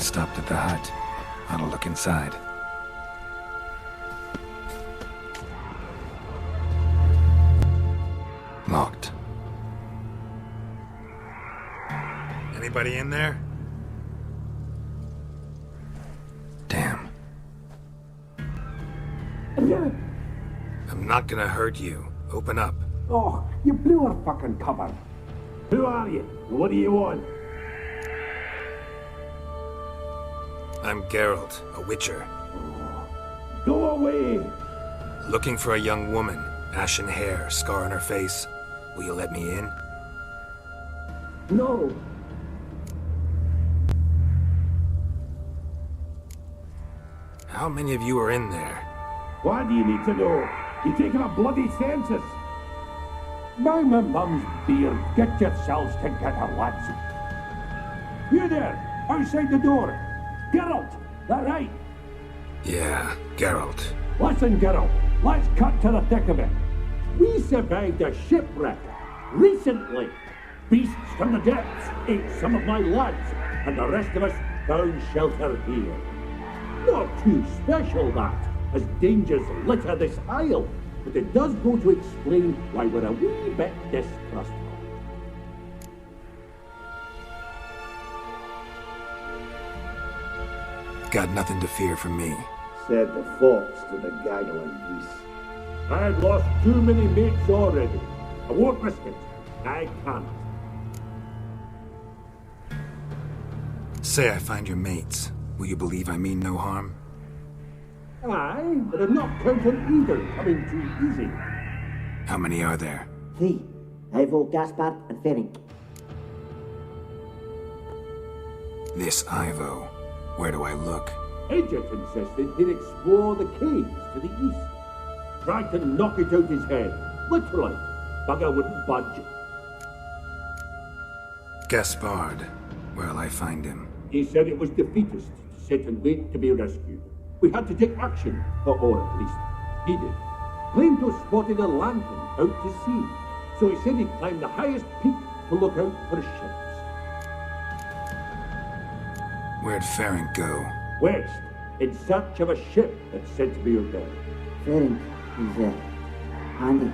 stopped at the hut. I'll look inside. Locked. Anybody in there? Damn. I'm not gonna hurt you. Open up. Oh, you blew our fucking cover. Who are you? What do you want? I'm Geralt, a witcher. Go away! Looking for a young woman. Ashen hair, scar on her face. Will you let me in? No. How many of you are in there? Why do you need to know? You're taking a bloody census. By my mum's beard, get yourselves together, lads. You there, outside the door. Geralt, that right? Yeah, Geralt. Listen, Geralt, let's cut to the thick of it. We survived a shipwreck recently. Beasts from the depths ate some of my lads, and the rest of us found shelter here. Not too special, that, as dangers litter this isle, but it does go to explain why we're a wee bit distrustful. Got nothing to fear from me. Said the fox to the gaggling geese. I've lost too many mates already. I won't risk it. I can't. Say I find your mates. Will you believe I mean no harm? Aye, but I'm not counting either coming too easy. How many are there? 3. Ivo, Gaspard, and Ferenc. This Ivo. Where do I look? Edget insisted he'd explore the caves to the east. Tried to knock it out his head. Literally. Bugger wouldn't budge. Gaspard. Where'll I find him? He said it was defeatist to sit and wait to be rescued. We had to take action, or at least he did. Claimed to have spotted a lantern out to sea, so he said he'd climb the highest peak to look out for ships. Where'd Ferenc go? West, in search of a ship that's said to be out there. Ferenc, he's handy.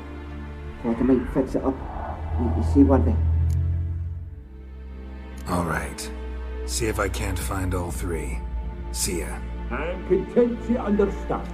Thought I might fix it up. Need to see what they... All right. See if I can't find all 3. See ya. I'm content to understand.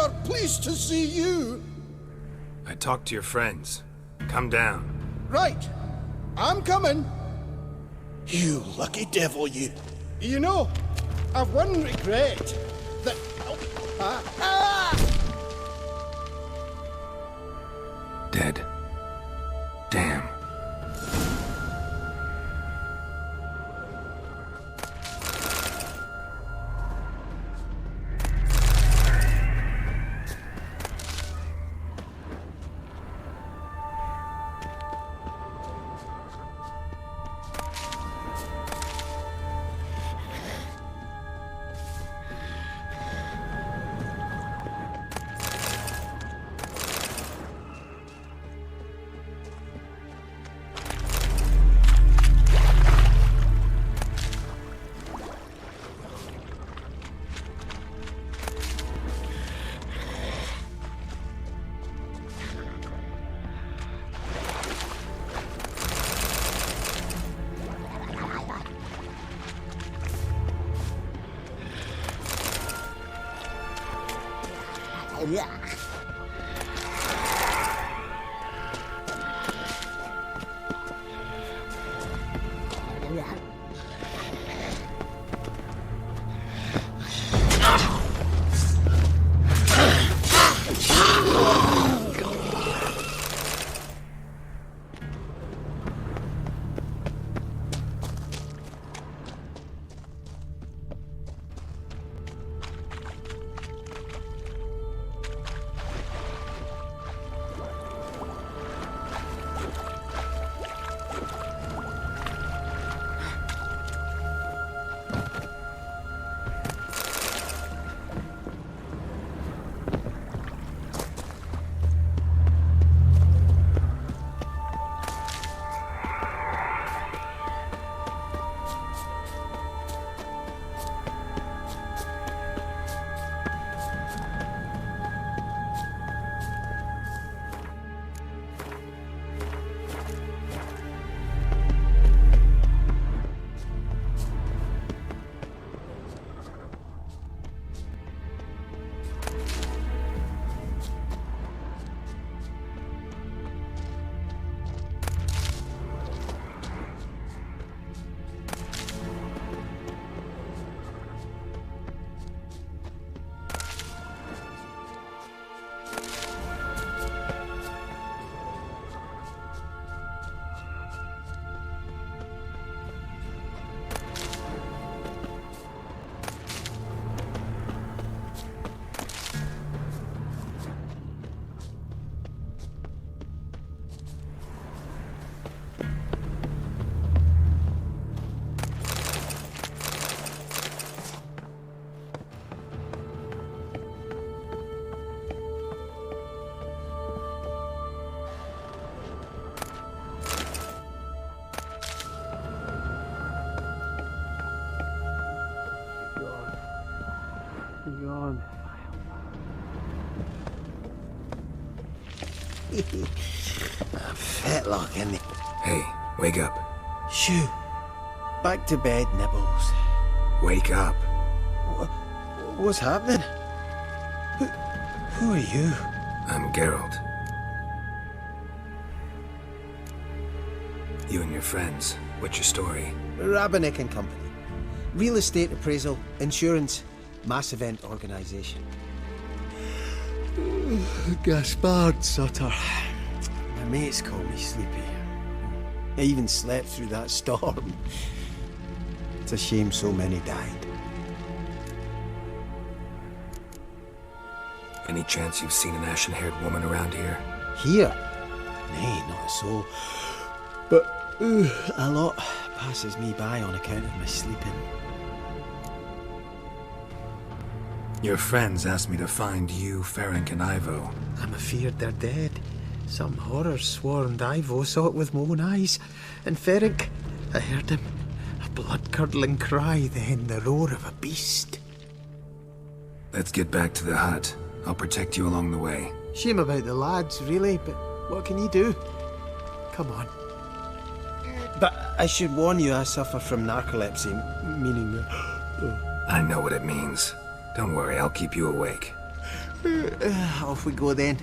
are pleased to see you. I talked to your friends. Come down. Right. I'm coming. You lucky devil, you. You know, I've one regret. That... Dead. Damn. A fetlock, isn't it? Hey, wake up. Shoo. Back to bed, Nibbles. Wake up. What's happening? Who are you? I'm Geralt. You and your friends. What's your story? Rabbinick and Company. Real estate appraisal, insurance, mass event organisation. Gaspard Sutter. My mates call me Sleepy. I even slept through that storm. It's a shame so many died. Any chance you've seen an ashen-haired woman around here? Here? Nay, not a soul. But a lot passes me by on account of my sleeping. Your friends asked me to find you, Ferenc, and Ivo. I'm afeard they're dead. Some horror swarmed Ivo, saw it with my own eyes. And Ferenc, I heard him. A blood-curdling cry, then the roar of a beast. Let's get back to the hut. I'll protect you along the way. Shame about the lads, really, but what can you do? Come on. But I should warn you, I suffer from narcolepsy, meaning... I know what it means. Don't worry, I'll keep you awake. Off we go then.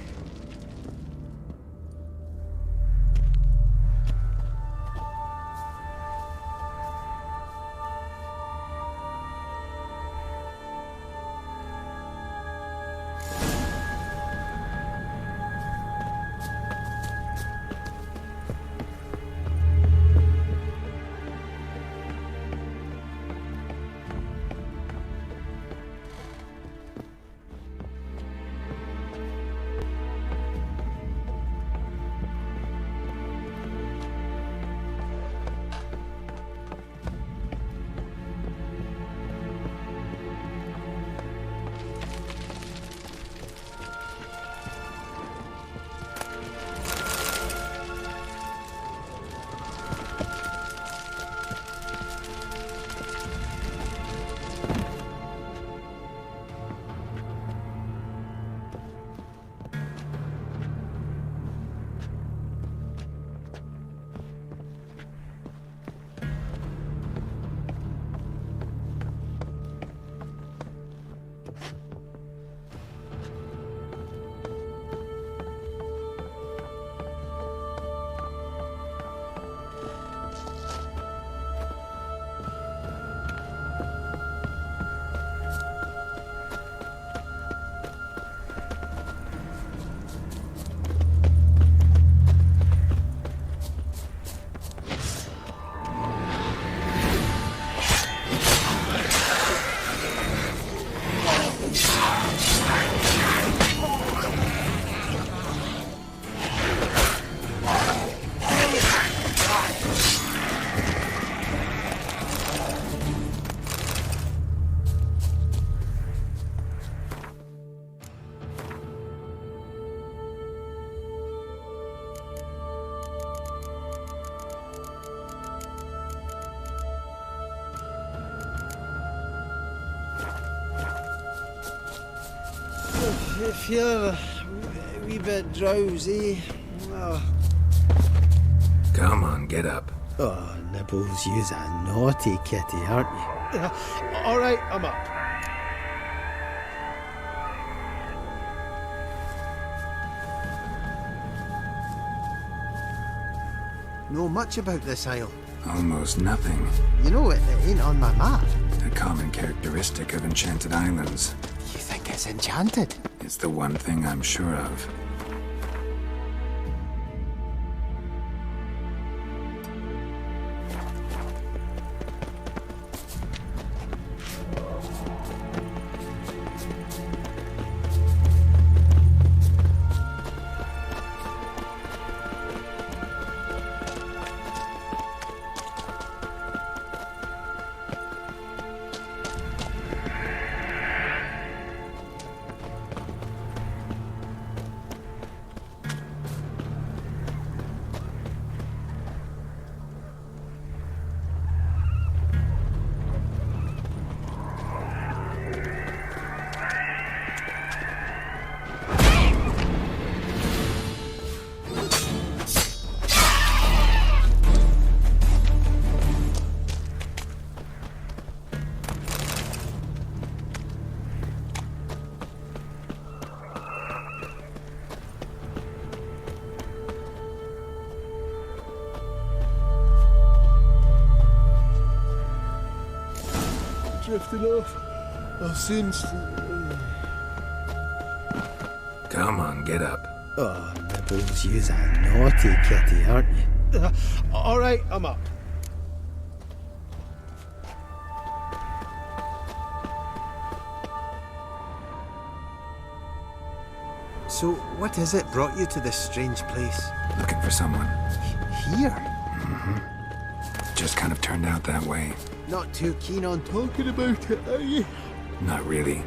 If you're a wee bit drowsy, well... Come on, get up. Oh, Nibbles, you's a naughty kitty, aren't you? All right, I'm up. Know much about this isle? Almost nothing. You know, it ain't on my map. A common characteristic of enchanted islands. You think it's enchanted? It's the one thing I'm sure of. Drifting off. I'll soon... Come on, get up. Oh, Nibbles, you's a naughty kitty, aren't you? All right, I'm up. So, what is it brought you to this strange place? Looking for someone. Here? Just kind of turned out that way. Not too keen on talking about it, are you? Not really.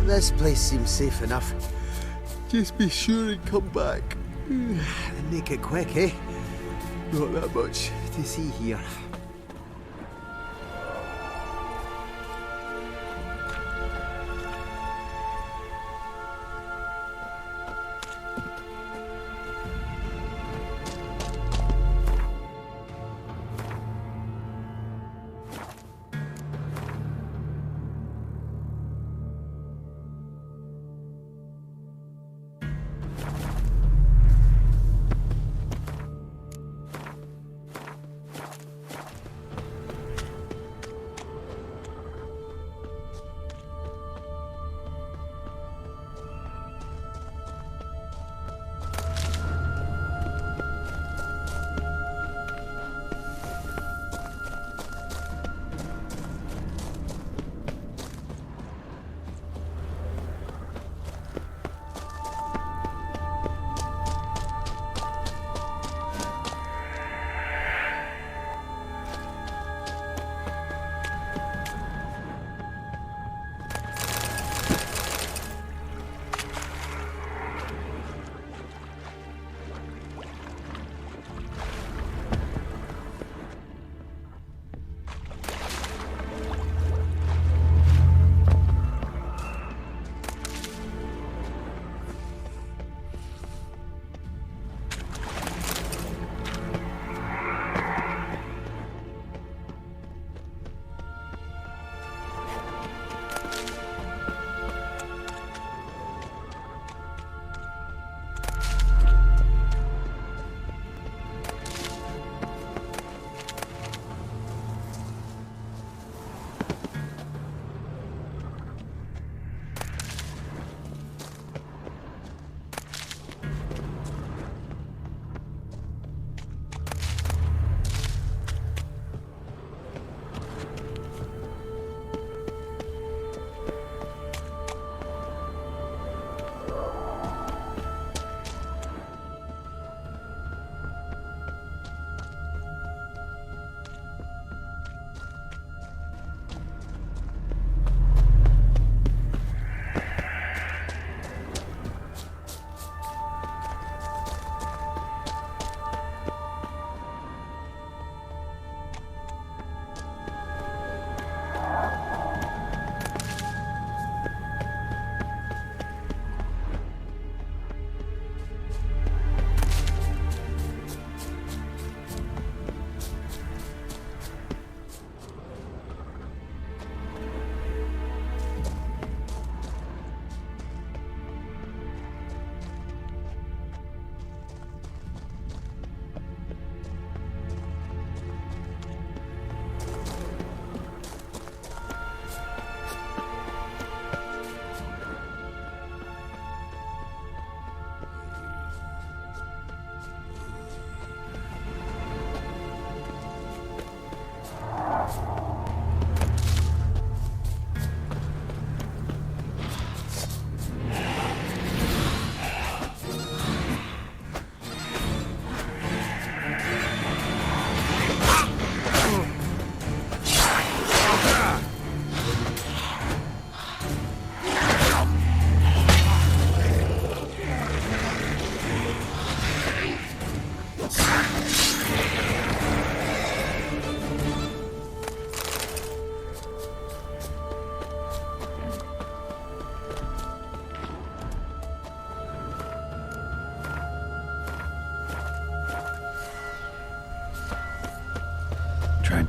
This place seems safe enough. Just be sure and come back. And make it quick, eh? Not that much to see here.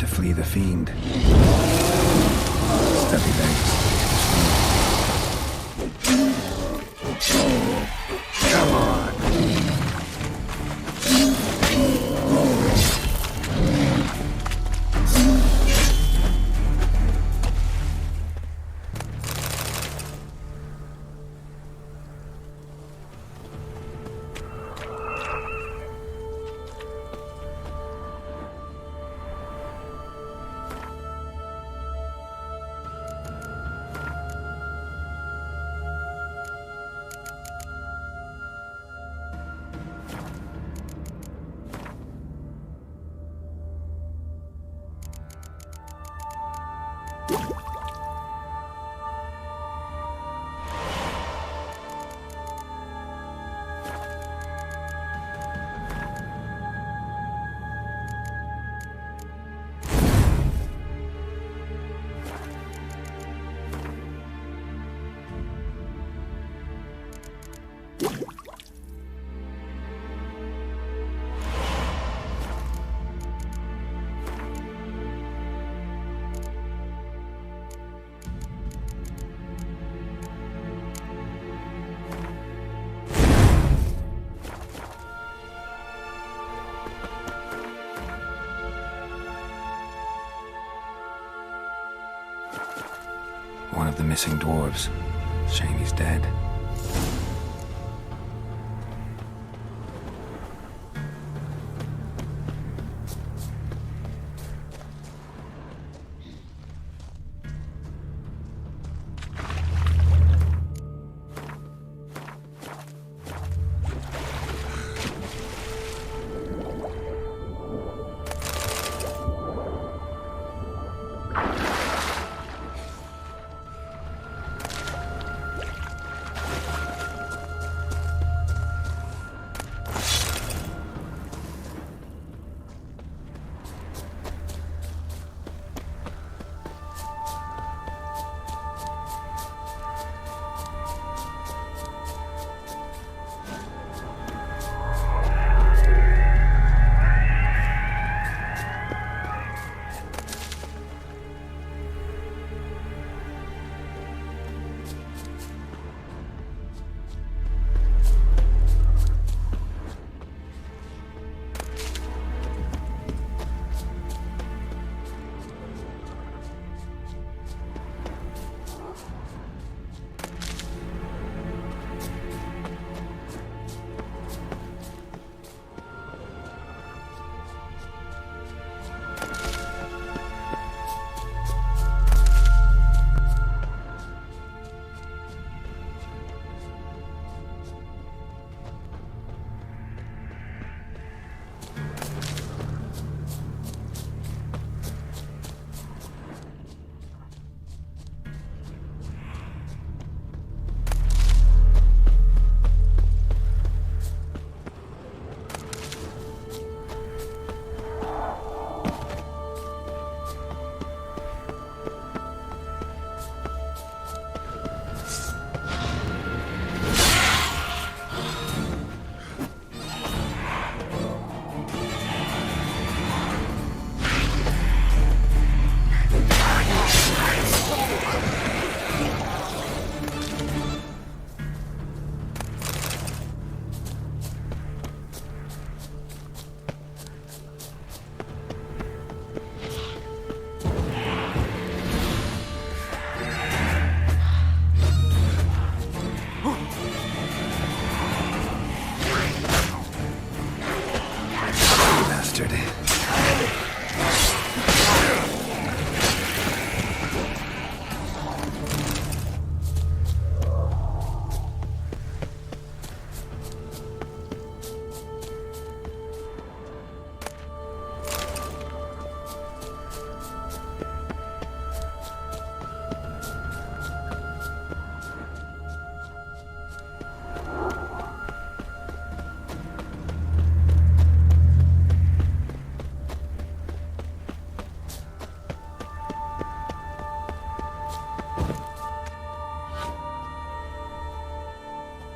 to flee the fiend. Steady legs. Come on. One of the missing dwarves. Shame he's dead.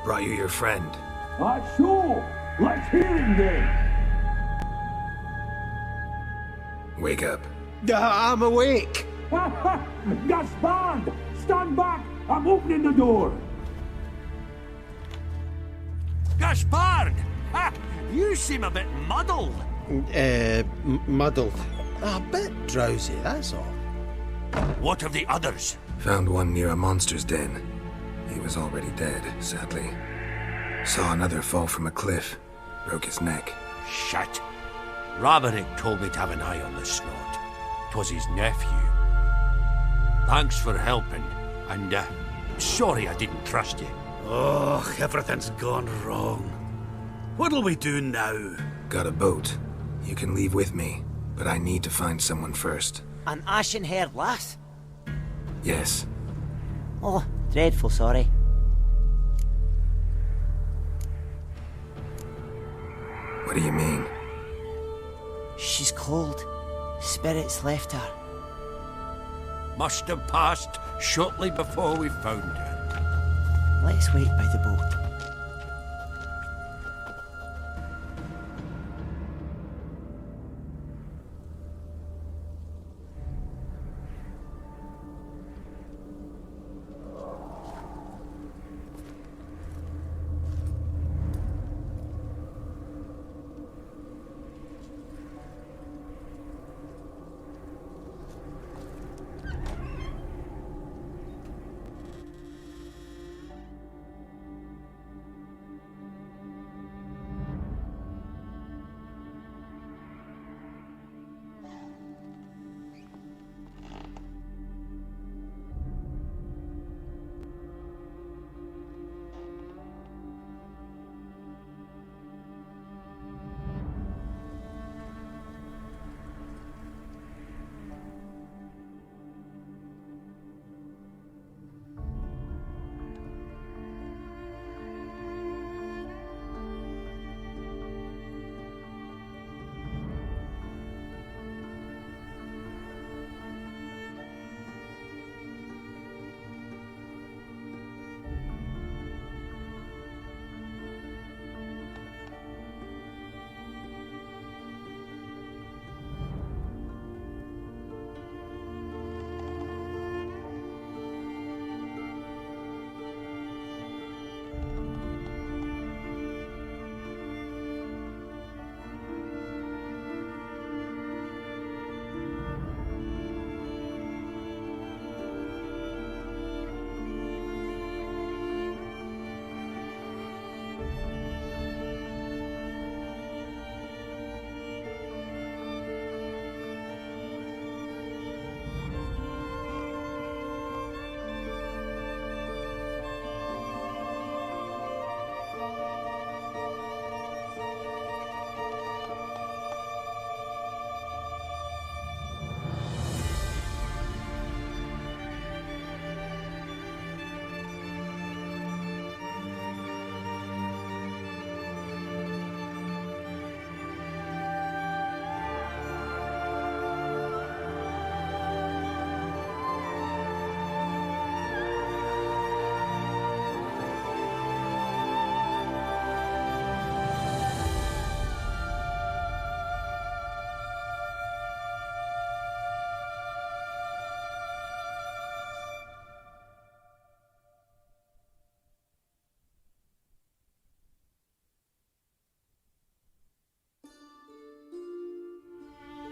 Brought you your friend. Sure. Let's hear him then. Wake up. I'm awake. Gaspard! Stand back! I'm opening the door! Gaspard! Ha! You seem a bit muddled. Muddled. A bit drowsy, that's all. What of the others? Found one near a monster's den. He was already dead, sadly. Saw another fall from a cliff. Broke his neck. Shit. Roderick told me to have an eye on the snot. 'Twas his nephew. Thanks for helping, and sorry I didn't trust you. Oh, everything's gone wrong. What'll we do now? Got a boat. You can leave with me, but I need to find someone first. An ashen-haired lass? Yes. Oh, dreadful sorry. What do you mean? She's cold. Spirits left her. Must have passed shortly before we found her. Let's wait by the boat.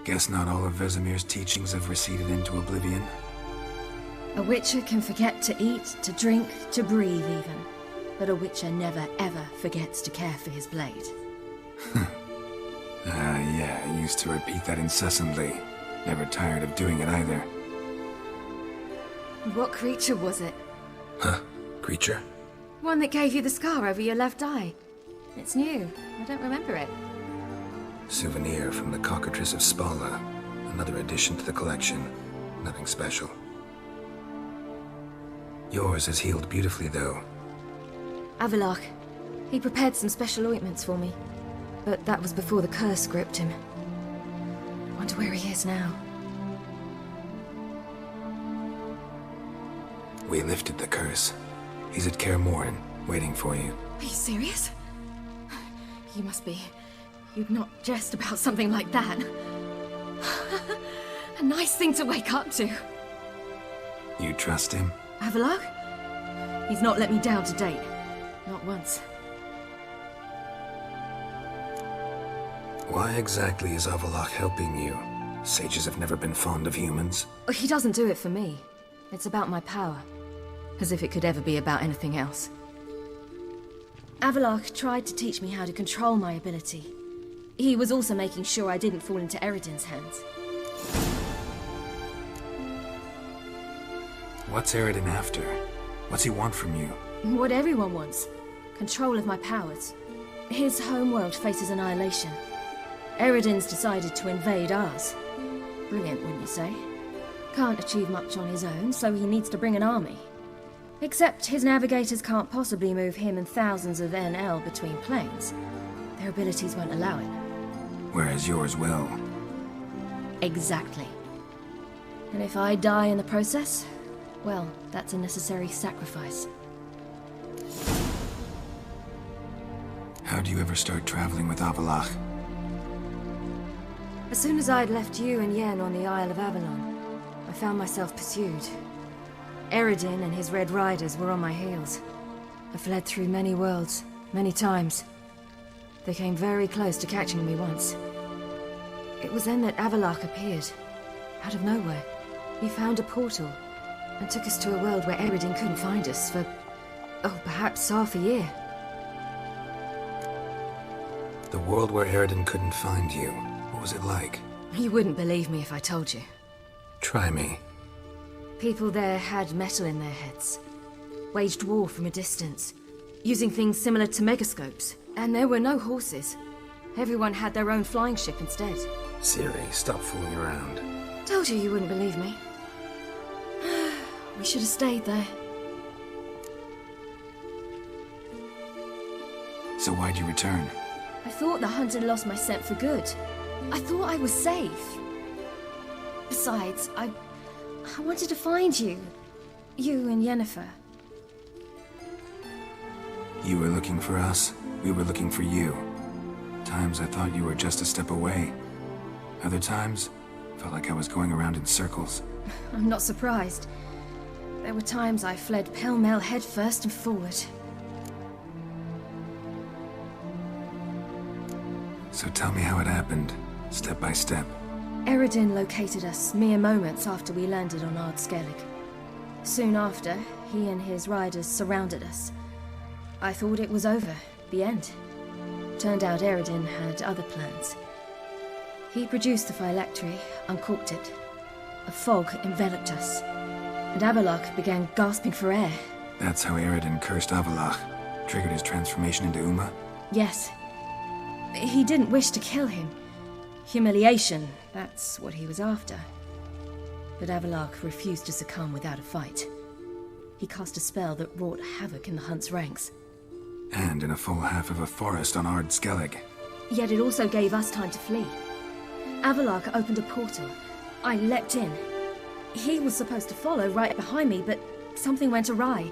Guess not all of Vesemir's teachings have receded into oblivion. A witcher can forget to eat, to drink, to breathe even. But a witcher never ever forgets to care for his blade. Yeah, I used to repeat that incessantly. Never tired of doing it either. What creature was it? Huh? Creature? One that gave you the scar over your left eye. It's new. I don't remember it. Souvenir from the Cockatrice of Spala. Another addition to the collection. Nothing special. Yours has healed beautifully, though. Avalok. He prepared some special ointments for me. But that was before the curse gripped him. Wonder where he is now. We lifted the curse. He's at Kaer Morhen, waiting for you. Are you serious? You must be. You'd not jest about something like that. A nice thing to wake up to. You trust him? Avalok? He's not let me down to date. Not once. Why exactly is Avalok helping you? Sages have never been fond of humans. He doesn't do it for me. It's about my power. As if it could ever be about anything else. Avalok tried to teach me how to control my ability. He was also making sure I didn't fall into Eredin's hands. What's Eredin after? What's he want from you? What everyone wants. Control of my powers. His homeworld faces annihilation. Eredin's decided to invade ours. Brilliant, wouldn't you say? Can't achieve much on his own, so he needs to bring an army. Except his navigators can't possibly move him and thousands of NL between planes. Their abilities won't allow it. Whereas yours will. Exactly. And if I die in the process, well, that's a necessary sacrifice. How do you ever start traveling with Avalok? As soon as I'd left you and Yen on the Isle of Avalon, I found myself pursued. Eredin and his Red Riders were on my heels. I fled through many worlds, many times. They came very close to catching me once. It was then that Avalok appeared, out of nowhere. He found a portal, and took us to a world where Eredin couldn't find us for, perhaps half a year. The world where Eredin couldn't find you. What was it like? You wouldn't believe me if I told you. Try me. People there had metal in their heads. Waged war from a distance, using things similar to megascopes. And there were no horses. Everyone had their own flying ship instead. Siri, stop fooling around. Told you wouldn't believe me. We should have stayed there. So why'd you return? I thought the hunt had lost my scent for good. I thought I was safe. Besides, I wanted to find you. You and Yennefer. You were looking for us. We were looking for you. Times I thought you were just a step away. Other times, felt like I was going around in circles. I'm not surprised. There were times I fled pell-mell headfirst and forward. So tell me how it happened, step by step. Eredin located us mere moments after we landed on Ard Skellig. Soon after, he and his riders surrounded us. I thought it was over, the end. Turned out Eredin had other plans. He produced the phylactery, uncorked it. A fog enveloped us, and Avalok began gasping for air. That's how Eredin cursed Avalok, triggered his transformation into Uma? Yes. He didn't wish to kill him. Humiliation, that's what he was after. But Avalok refused to succumb without a fight. He cast a spell that wrought havoc in the hunt's ranks. And in a full half of a forest on Ard Skellig. Yet it also gave us time to flee. Avalok opened a portal. I leapt in. He was supposed to follow right behind me, but something went awry.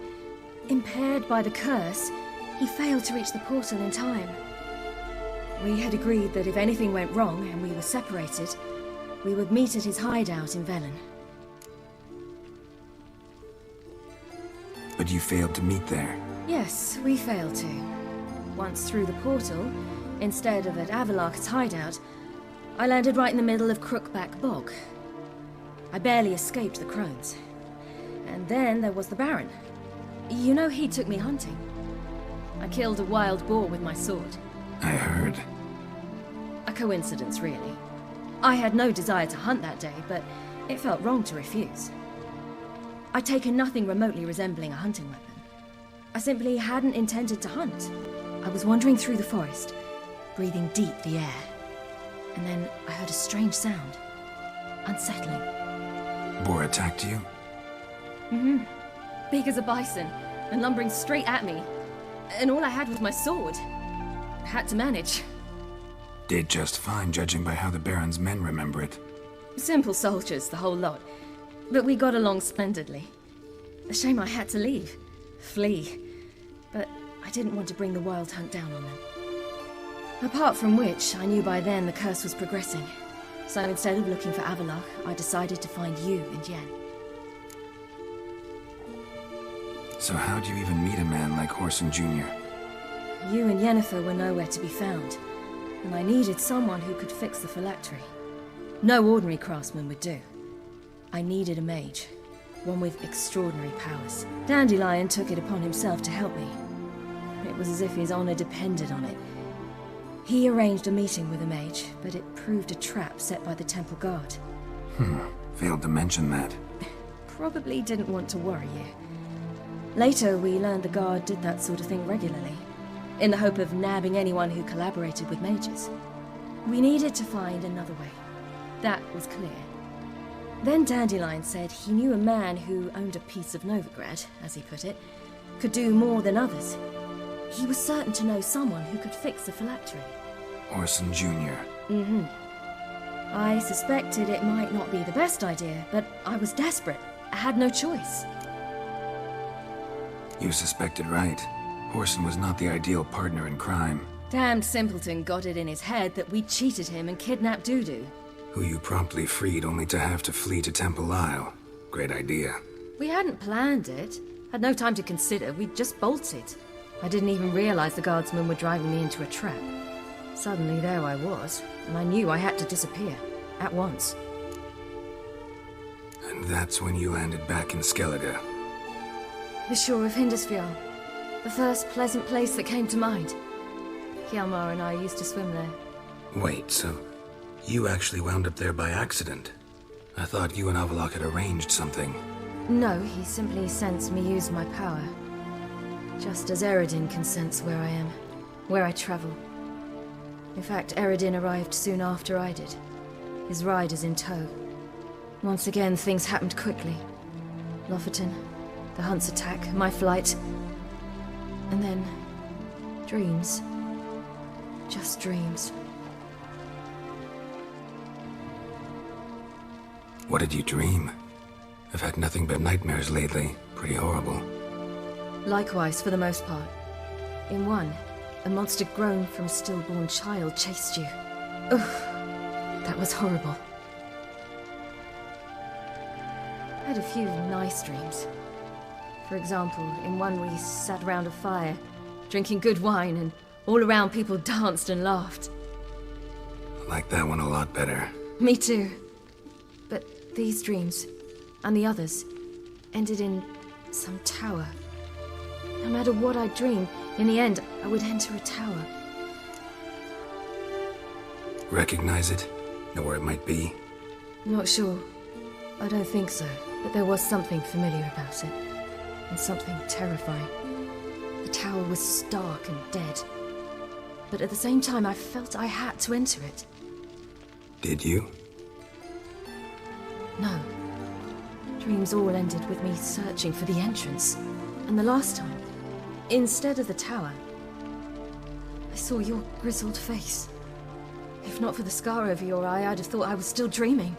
Impaired by the curse, he failed to reach the portal in time. We had agreed that if anything went wrong and we were separated, we would meet at his hideout in Velen. But you failed to meet there. Yes, we failed to. Once through the portal, instead of at Avalok's hideout, I landed right in the middle of Crookback Bog. I barely escaped the crones. And then there was the Baron. You know, he took me hunting. I killed a wild boar with my sword. I heard. A coincidence, really. I had no desire to hunt that day, but it felt wrong to refuse. I'd taken nothing remotely resembling a hunting weapon. I simply hadn't intended to hunt. I was wandering through the forest, breathing deep the air. And then I heard a strange sound. Unsettling. Boar attacked you? Mm-hmm. Big as a bison, and lumbering straight at me. And all I had was my sword. Had to manage. Did just fine, judging by how the Baron's men remember it. Simple soldiers, the whole lot. But we got along splendidly. A shame I had to leave. Flee. But I didn't want to bring the wild hunt down on them. Apart from which, I knew by then the curse was progressing. So instead of looking for Avallac'h, I decided to find you and Yen. So how'd you even meet a man like Whoreson Jr.? You and Yennefer were nowhere to be found, and I needed someone who could fix the phylactery. No ordinary craftsman would do. I needed a mage, one with extraordinary powers. Dandelion took it upon himself to help me. It was as if his honor depended on it. He arranged a meeting with a mage, but it proved a trap set by the temple guard. Failed to mention that. Probably didn't want to worry you. Later, we learned the guard did that sort of thing regularly, in the hope of nabbing anyone who collaborated with mages. We needed to find another way. That was clear. Then Dandelion said he knew a man who owned a piece of Novigrad, as he put it, could do more than others. He was certain to know someone who could fix the phylactery. Whoreson Jr. I suspected it might not be the best idea, but I was desperate. I had no choice. You suspected right. Whoreson was not the ideal partner in crime. Damned simpleton got it in his head that we cheated him and kidnapped Dudu. Who you promptly freed only to have to flee to Temple Isle. Great idea. We hadn't planned it. Had no time to consider, we just bolted. I didn't even realize the guardsmen were driving me into a trap. Suddenly there I was, and I knew I had to disappear. At once. And that's when you landed back in Skellige. The shore of Hindisfjall. The first pleasant place that came to mind. Hjalmar and I used to swim there. Wait, so you actually wound up there by accident? I thought you and Avallac'h had arranged something. No, he simply sensed me use my power. Just as Eredin can sense where I am, where I travel. In fact, Eredin arrived soon after I did. His riders in tow. Once again, things happened quickly. Lofoten, the Hunt's attack, my flight. And then, dreams. Just dreams. What did you dream? I've had nothing but nightmares lately. Pretty horrible. Likewise, for the most part. In one, a monster grown from a stillborn child chased you. Ugh, that was horrible. I had a few nice dreams. For example, in one we sat around a fire, drinking good wine, and all around people danced and laughed. Like that one a lot better. Me too. But these dreams, and the others, ended in some tower. No matter what I dreamed, in the end, I would enter a tower. Recognize it? Know where it might be? Not sure. I don't think so. But there was something familiar about it. And something terrifying. The tower was stark and dead. But at the same time, I felt I had to enter it. Did you? No. Dreams all ended with me searching for the entrance. And the last time, instead of the tower, I saw your grizzled face. If not for the scar over your eye, I'd have thought I was still dreaming.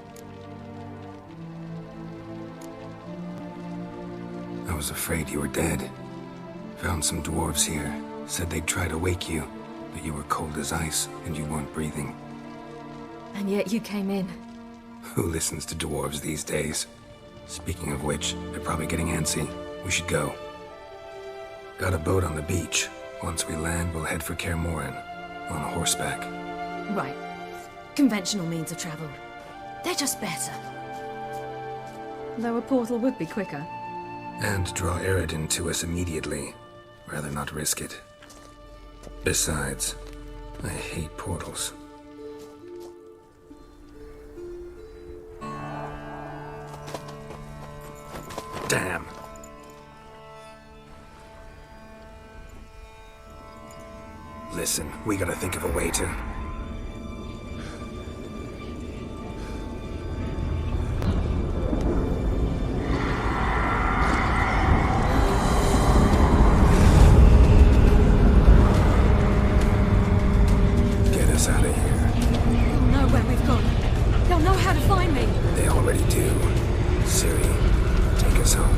I was afraid you were dead. Found some dwarves here. Said they'd try to wake you, but you were cold as ice and you weren't breathing. And yet you came in. Who listens to dwarves these days? Speaking of which, they're probably getting antsy. We should go. Got a boat on the beach. Once we land, we'll head for Kaer Morhen. On horseback. Right. Conventional means of travel. They're just better. Though a portal would be quicker. And draw Eredin to us immediately. Rather not risk it. Besides, I hate portals. Damn. Listen, we gotta think of a way to... Get us out of here. They'll know where we've gone. They'll know how to find me. They already do. Ciri, take us home.